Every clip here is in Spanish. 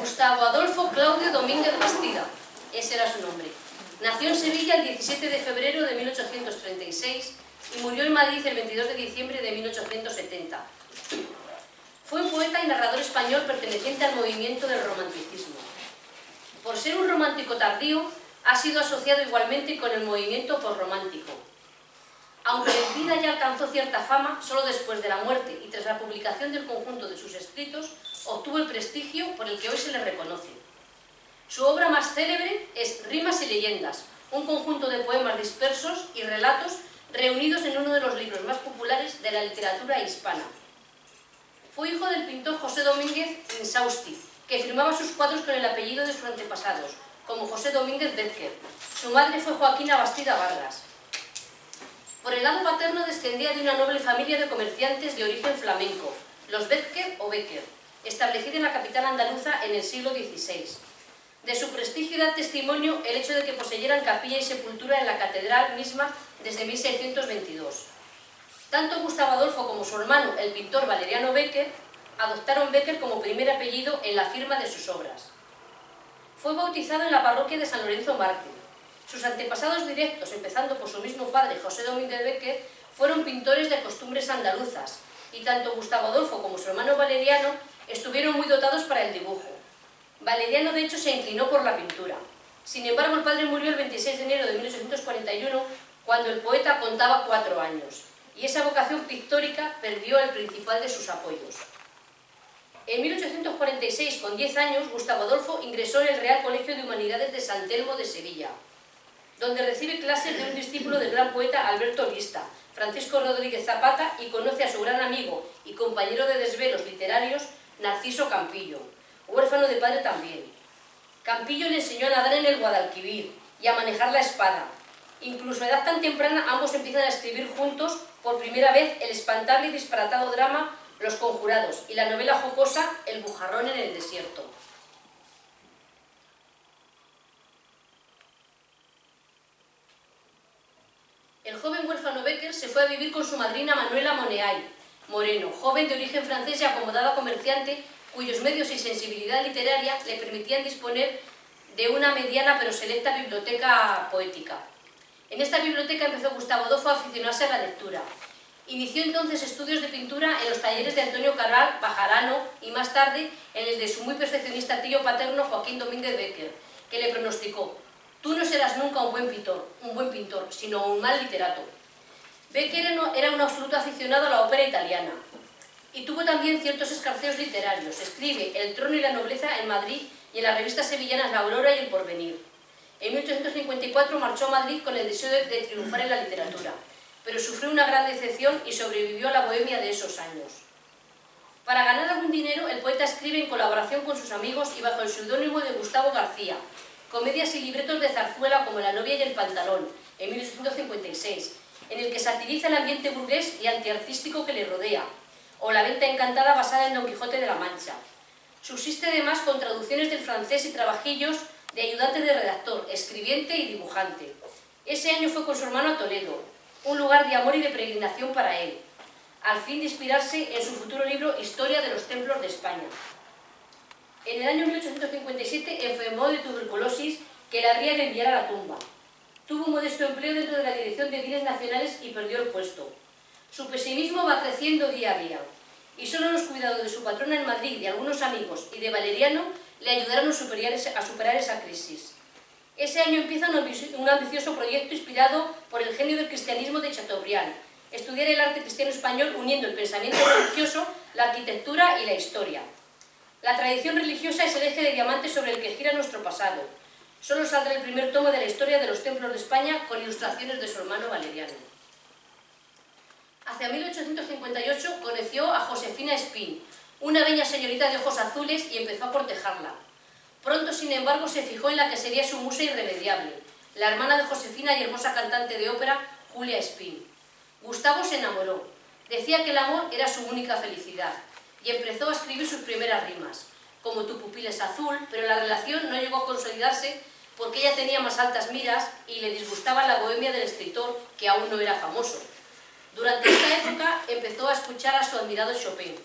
Gustavo Adolfo Claudio Domínguez Bastida, ese era su nombre. Nació en Sevilla el 17 de febrero de 1836 y murió en Madrid el 22 de diciembre de 1870. Fue un poeta y narrador español perteneciente al movimiento del romanticismo. Por ser un romántico tardío, ha sido asociado igualmente con el movimiento posromántico. Aunque en vida ya alcanzó cierta fama, solo después de la muerte y tras la publicación del conjunto de sus escritos, obtuvo el prestigio por el que hoy se le reconoce. Su obra más célebre es Rimas y leyendas, un conjunto de poemas dispersos y relatos reunidos en uno de los libros más populares de la literatura hispana. Fue hijo del pintor José Domínguez Insausti, que firmaba sus cuadros con el apellido de sus antepasados, como José Domínguez Bécquer. Su madre fue Joaquina Bastida Vargas. Por el lado paterno descendía de una noble familia de comerciantes de origen flamenco, los Bécquer o Bécquer, establecida en la capital andaluza en el siglo XVI. De su prestigio da testimonio el hecho de que poseyeran capilla y sepultura en la catedral misma desde 1622. Tanto Gustavo Adolfo como su hermano, el pintor Valeriano Bécquer, adoptaron Bécquer como primer apellido en la firma de sus obras. Fue bautizado en la parroquia de San Lorenzo Mártir. Sus antepasados directos, empezando por su mismo padre, José Domínguez Bécquer, fueron pintores de costumbres andaluzas, y tanto Gustavo Adolfo como su hermano Valeriano estuvieron muy dotados para el dibujo. Valeriano, de hecho, se inclinó por la pintura. Sin embargo, el padre murió el 26 de enero de 1841, cuando el poeta contaba 4 años, y esa vocación pictórica perdió el principal de sus apoyos. En 1846, con 10 años, Gustavo Adolfo ingresó en el Real Colegio de Humanidades de San Telmo de Sevilla, donde recibe clases de un discípulo del gran poeta Alberto Lista, Francisco Rodríguez Zapata, y conoce a su gran amigo y compañero de desvelos literarios, Narciso Campillo, huérfano de padre también. Campillo le enseñó a nadar en el Guadalquivir y a manejar la espada. Incluso a edad tan temprana ambos empiezan a escribir juntos por primera vez el espantable y disparatado drama Los Conjurados y la novela jocosa El bujarrón en el desierto. El joven huérfano Bécquer se fue a vivir con su madrina Manuela Moneay Moreno, joven de origen francés y acomodada comerciante, cuyos medios y sensibilidad literaria le permitían disponer de una mediana pero selecta biblioteca poética. En esta biblioteca empezó Gustavo Adolfo a aficionarse a la lectura. Inició entonces estudios de pintura en los talleres de Antonio Carral, Bajarano y más tarde en el de su muy perfeccionista tío paterno Joaquín Domínguez Bécquer, que le pronosticó: «Tú no serás nunca un buen pintor, sino un mal literato». Bécquer era un absoluto aficionado a la ópera italiana y tuvo también ciertos escarceos literarios. Escribe El trono y la nobleza en Madrid y en las revistas sevillanas La Aurora y El Porvenir. En 1854 marchó a Madrid con el deseo de triunfar en la literatura, pero sufrió una gran decepción y sobrevivió a la bohemia de esos años. Para ganar algún dinero, el poeta escribe en colaboración con sus amigos y bajo el seudónimo de Gustavo García, comedias y libretos de zarzuela como La novia y el pantalón, en 1856, en el que satiriza el ambiente burgués y antiartístico que le rodea, o La venta encantada, basada en Don Quijote de la Mancha. Subsiste además con traducciones del francés y trabajillos de ayudante de redactor, escribiente y dibujante. Ese año fue con su hermano a Toledo, un lugar de amor y de peregrinación para él, al fin de inspirarse en su futuro libro Historia de los templos de España. En el año 1857 enfermó de tuberculosis que le habría de enviar a la tumba. Tuvo un modesto empleo dentro de la Dirección de Bienes Nacionales y perdió el puesto. Su pesimismo va creciendo día a día, y solo los cuidados de su patrona en Madrid, de algunos amigos y de Valeriano le ayudaron a superar esa crisis. Ese año empieza un ambicioso proyecto inspirado por el genio del cristianismo de Chateaubriand: estudiar el arte cristiano español uniendo el pensamiento religioso, la arquitectura y la historia. La tradición religiosa es el eje de diamante sobre el que gira nuestro pasado. Solo saldrá el primer tomo de la historia de los templos de España con ilustraciones de su hermano Valeriano. Hacia 1858 conoció a Josefina Espín, una bella señorita de ojos azules, y empezó a cortejarla. Pronto, sin embargo, se fijó en la que sería su musa irremediable, la hermana de Josefina y hermosa cantante de ópera, Julia Espín. Gustavo se enamoró. Decía que el amor era su única felicidad y empezó a escribir sus primeras rimas, como Tu pupila es azul, pero la relación no llegó a consolidarse porque ella tenía más altas miras y le disgustaba la bohemia del escritor, que aún no era famoso. Durante esta época empezó a escuchar a su admirado Chopin.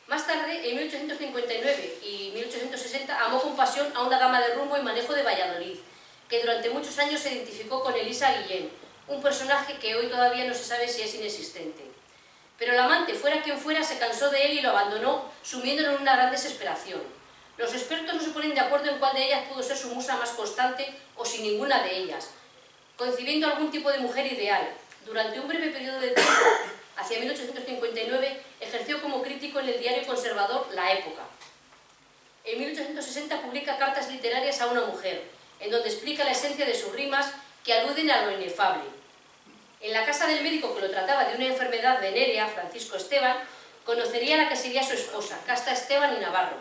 Más tarde, en 1859 y 1860, compasión a una dama de rumbo y manejo de Valladolid, que durante muchos años se identificó con Elisa Guillén, un personaje que hoy todavía no se sabe si es inexistente. Pero el amante, fuera quien fuera, se cansó de él y lo abandonó, sumiéndolo en una gran desesperación. Los expertos no se ponen de acuerdo en cuál de ellas pudo ser su musa más constante o si ninguna de ellas, concibiendo algún tipo de mujer ideal. Durante un breve periodo de tiempo, hacia 1859, ejerció como crítico en el diario conservador La Época. En 1860 publica Cartas literarias a una mujer, en donde explica la esencia de sus rimas que aluden a lo inefable. En la casa del médico que lo trataba de una enfermedad venérea, Francisco Esteban, conocería a la que sería su esposa, Casta Esteban y Navarro.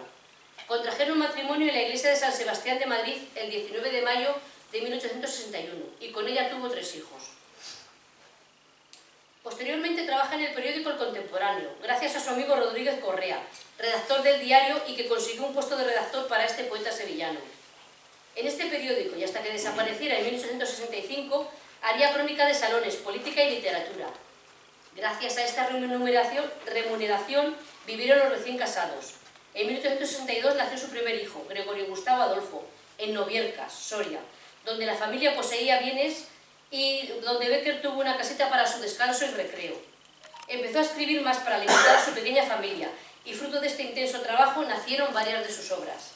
Contrajeron matrimonio en la iglesia de San Sebastián de Madrid el 19 de mayo de 1861 y con ella tuvo 3 hijos. Posteriormente trabaja en el periódico El Contemporáneo, gracias a su amigo Rodríguez Correa, redactor del diario y que consiguió un puesto de redactor para este poeta sevillano. En este periódico, y hasta que desapareciera en 1865, haría crónica de salones, política y literatura. Gracias a esta remuneración vivieron los recién casados. En 1862 nació su primer hijo, Gregorio Gustavo Adolfo, en Noviercas, Soria, donde la familia poseía bienes y donde Bécquer tuvo una casita para su descanso y recreo. Empezó a escribir más para alimentar a su pequeña familia y fruto de este intenso trabajo nacieron varias de sus obras.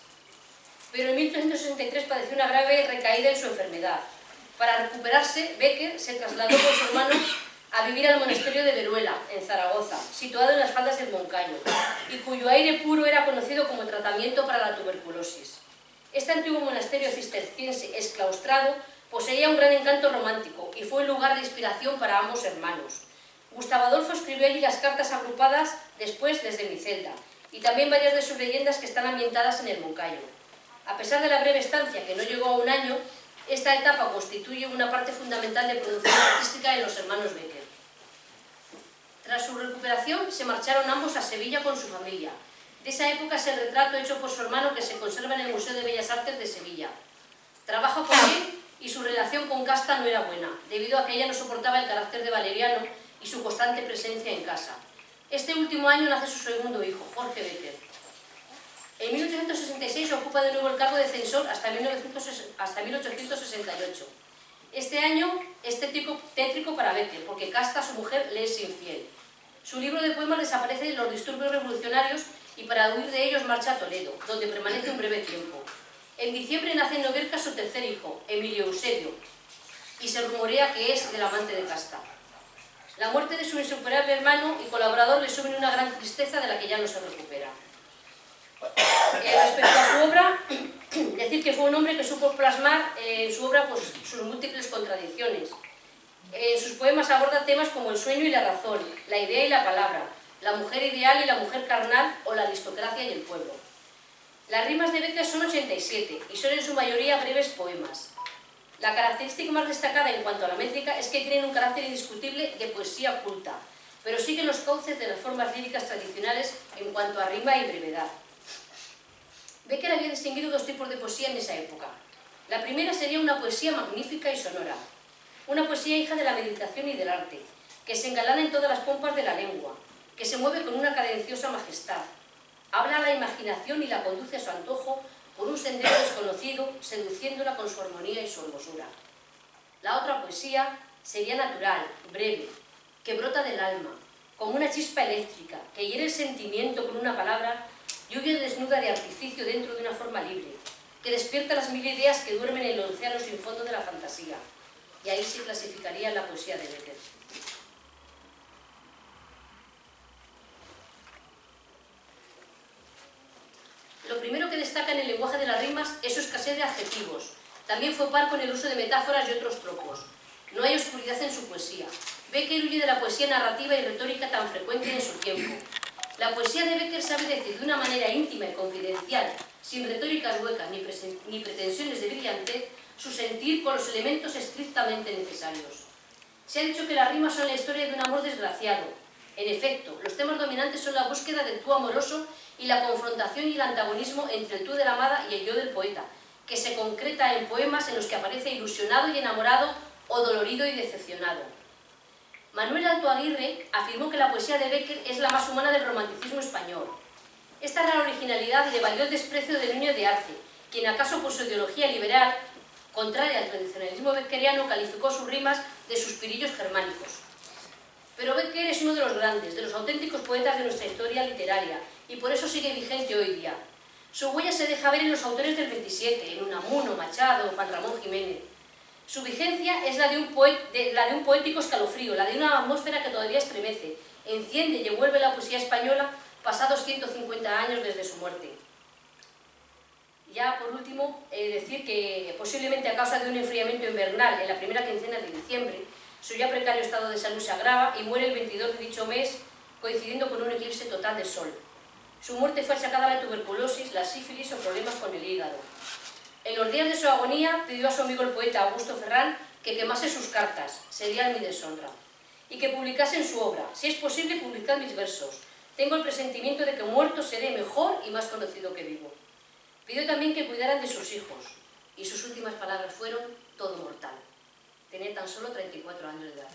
Pero en 1863 padeció una grave recaída en su enfermedad. Para recuperarse, Bécquer se trasladó con su hermano a vivir al monasterio de Veruela, en Zaragoza, situado en las faldas del Moncayo, y cuyo aire puro era conocido como tratamiento para la tuberculosis. Este antiguo monasterio cisterciense exclaustrado poseía un gran encanto romántico y fue un lugar de inspiración para ambos hermanos. Gustavo Adolfo escribió allí las cartas agrupadas después desde mi celda, y también varias de sus leyendas que están ambientadas en el Moncayo. A pesar de la breve estancia, que no llegó a un año, esta etapa constituye una parte fundamental de producción artística de los hermanos Bécquer. Tras su recuperación, se marcharon ambos a Sevilla con su familia. De esa época es el retrato hecho por su hermano que se conserva en el Museo de Bellas Artes de Sevilla. Trabaja con él y su relación con Casta no era buena, debido a que ella no soportaba el carácter de Valeriano y su constante presencia en casa. Este último año nace su segundo hijo, Jorge Bécquer. En 1866 ocupa de nuevo el cargo de censor hasta 1868. Este año es tétrico para Bécquer, porque Casta, su mujer, le es infiel. Su libro de poemas desaparece en los disturbios revolucionarios y para huir de ellos marcha a Toledo, donde permanece un breve tiempo. En diciembre nace en Noviercas su tercer hijo, Emilio Eusebio, y se rumorea que es del amante de Casta. La muerte de su insuperable hermano y colaborador le sube una gran tristeza de la que ya no se recupera. Respecto a su obra, decir que fue un hombre que supo plasmar en su obra pues, sus múltiples contradicciones. En sus poemas aborda temas como el sueño y la razón, la idea y la palabra, la mujer ideal y la mujer carnal o la aristocracia y el pueblo. Las rimas de Bécquer son 87 y son en su mayoría breves poemas. La característica más destacada en cuanto a la métrica es que tienen un carácter indiscutible de poesía culta, pero siguen los cauces de las formas líricas tradicionales en cuanto a rima y brevedad. Bécquer había distinguido 2 tipos de poesía en esa época. La primera sería una poesía magnífica y sonora, una poesía hija de la meditación y del arte, que se engalana en todas las pompas de la lengua, que se mueve con una cadenciosa majestad, habla a la imaginación y la conduce a su antojo por un sendero desconocido, seduciéndola con su armonía y su hermosura. La otra poesía sería natural, breve, que brota del alma, como una chispa eléctrica, que hiere el sentimiento con una palabra y huye desnuda de artificio dentro de una forma libre, que despierta las 1000 ideas que duermen en el océano sin fondo de la fantasía. Y ahí se clasificaría la poesía de Bécquer. Lo primero que destaca en el lenguaje de las rimas es su escasez de adjetivos. También fue parco en el uso de metáforas y otros tropos. No hay oscuridad en su poesía. Bécquer huye de la poesía narrativa y retórica tan frecuente en su tiempo. La poesía de Bécquer sabe decir de una manera íntima y confidencial, sin retóricas huecas ni pretensiones de brillantez, su sentir con los elementos estrictamente necesarios. Se ha dicho que las rimas son la historia de un amor desgraciado. En efecto, los temas dominantes son la búsqueda del tú amoroso y la confrontación y el antagonismo entre el tú de la amada y el yo del poeta, que se concreta en poemas en los que aparece ilusionado y enamorado o dolorido y decepcionado. Manuel Alto Aguirre afirmó que la poesía de Bécquer es la más humana del romanticismo español. Esta rara originalidad le valió el desprecio de Núñez de Arce, quien acaso por su ideología liberal, contraria al tradicionalismo beckeriano, calificó sus rimas de suspirillos germánicos. Pero Becker es uno de los grandes, de los auténticos poetas de nuestra historia literaria, y por eso sigue vigente hoy día. Su huella se deja ver en los autores del 27, en Unamuno, Machado, Juan Ramón Jiménez. Su vigencia es la de un poético escalofrío, la de una atmósfera que todavía estremece, enciende y envuelve la poesía española pasados 150 años desde su muerte. Ya por último, decir que posiblemente a causa de un enfriamiento invernal en la primera quincena de diciembre, su ya precario estado de salud se agrava y muere el 22 de dicho mes, coincidiendo con un eclipse total del sol. Su muerte fue achacada a la tuberculosis, la sífilis o problemas con el hígado. En los días de su agonía pidió a su amigo el poeta Augusto Ferrán que quemase sus cartas, sería mi deshonra, y que publicasen su obra. Si es posible, publicad mis versos. Tengo el presentimiento de que muerto seré mejor y más conocido que vivo. Pidió también que cuidaran de sus hijos, y sus últimas palabras fueron: todo mortal. Tenía tan solo 34 años de edad.